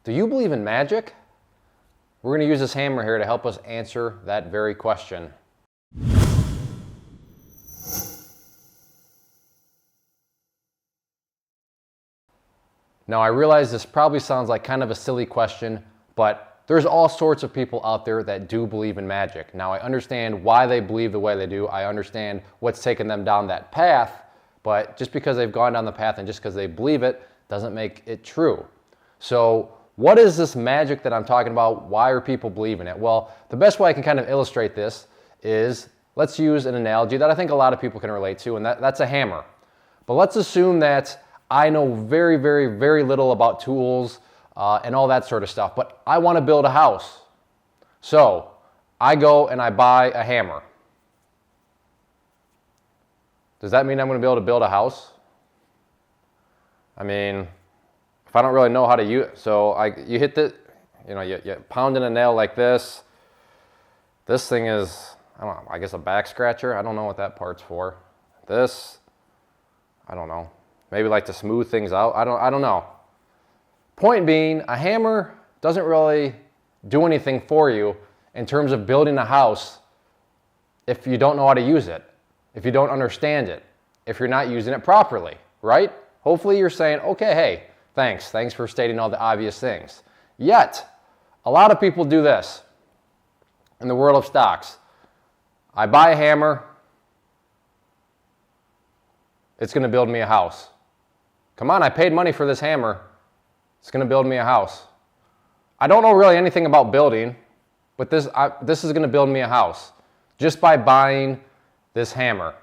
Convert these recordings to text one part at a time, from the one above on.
Do you believe in magic? We're going to use this hammer here to help us answer that very question. Now, I realize this probably sounds like kind of a silly question, but there's all sorts of people out there that do believe in magic. Now, I understand why they believe the way they do. I understand what's taken them down that path, but just because they've gone down the path and just because they believe it doesn't make it true. So, what is this magic that I'm talking about? Why are people believing it? Well, the best way I can kind of illustrate this is, let's use an analogy that I think a lot of people can relate to, and that's a hammer. But let's assume that I know very, very, very little about tools and all that sort of stuff, but I want to build a house. So I go and I buy a hammer. Does that mean I'm going to be able to build a house? I mean, if I don't really know how to use it, so you hit the, you pound in a nail like this. This thing is, I don't know, I guess a back scratcher. I don't know what that part's for. This, I don't know. Maybe like to smooth things out. I don't know. Point being, a hammer doesn't really do anything for you in terms of building a house if you don't know how to use it, if you don't understand it, if you're not using it properly, right? Hopefully you're saying, okay, hey, thanks for stating all the obvious things. Yet, a lot of people do this in the world of stocks. I buy a hammer, it's going to build me a house. Come on, I paid money for this hammer. It's going to build me a house. I don't know really anything about building, but this is going to build me a house just by buying this hammer.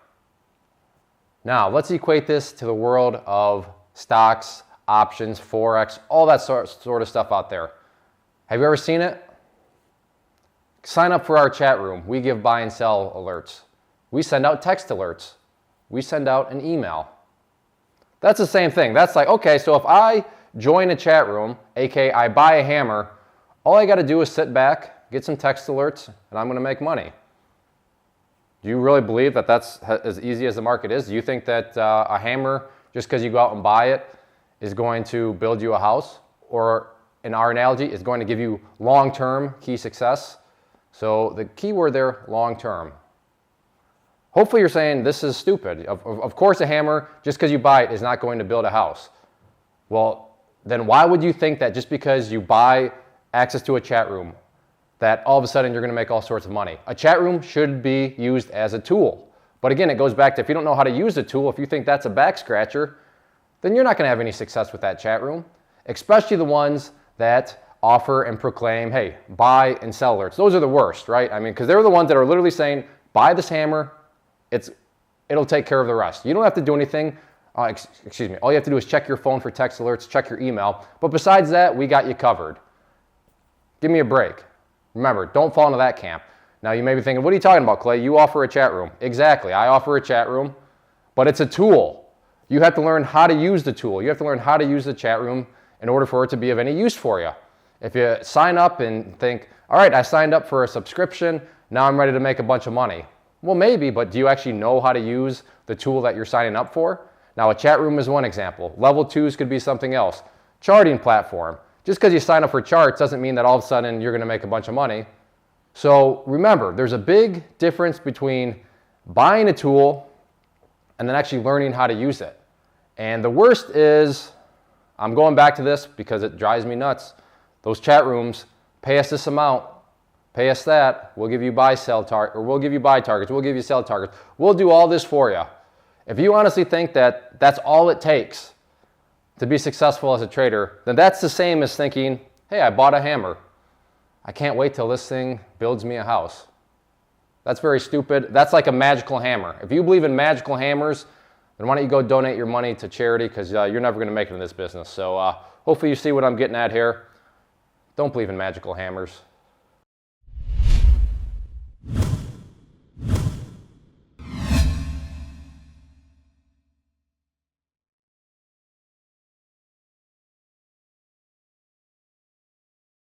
Now, let's equate this to the world of stocks, options, Forex, all that sort of stuff out there. Have you ever seen it? Sign up for our chat room. We give buy and sell alerts. We send out text alerts. We send out an email. That's the same thing. That's like, okay, so if I join a chat room, aka I buy a hammer, all I got to do is sit back, get some text alerts, and I'm going to make money. Do you really believe that that's as easy as the market is? Do you think that a hammer, just because you go out and buy it, is going to build you a house? Or in our analogy, is going to give you long-term key success? So the key word there, long-term. Hopefully you're saying this is stupid. Of course a hammer, just because you buy it, is not going to build a house. Well, then why would you think that just because you buy access to a chat room, that all of a sudden you're going to make all sorts of money? A chat room should be used as a tool. But again, it goes back to, if you don't know how to use a tool, if you think that's a back scratcher, then you're not going to have any success with that chat room, especially the ones that offer and proclaim, hey, buy and sell alerts. Those are the worst, right? I mean, because they're the ones that are literally saying, buy this hammer, it'll take care of the rest. You don't have to do anything. Excuse me. All you have to do is check your phone for text alerts, check your email. But besides that, we got you covered. Give me a break. Remember, don't fall into that camp. Now, you may be thinking, what are you talking about, Clay? You offer a chat room. Exactly. I offer a chat room, but it's a tool. You have to learn how to use the tool. You have to learn how to use the chat room in order for it to be of any use for you. If you sign up and think, all right, I signed up for a subscription, now I'm ready to make a bunch of money. Well, maybe, but do you actually know how to use the tool that you're signing up for? Now, a chat room is one example. Level 2s could be something else. Charting platform. Just because you sign up for charts doesn't mean that all of a sudden you're going to make a bunch of money. So remember, there's a big difference between buying a tool and then actually learning how to use it. And the worst is, I'm going back to this because it drives me nuts. Those chat rooms, pay us this amount. Pay us that, we'll give you buy targets, we'll give you sell targets. We'll do all this for you. If you honestly think that that's all it takes to be successful as a trader, then that's the same as thinking, hey, I bought a hammer. I can't wait till this thing builds me a house. That's very stupid. That's like a magical hammer. If you believe in magical hammers, then why don't you go donate your money to charity, because you're never going to make it in this business. So hopefully you see what I'm getting at here. Don't believe in magical hammers.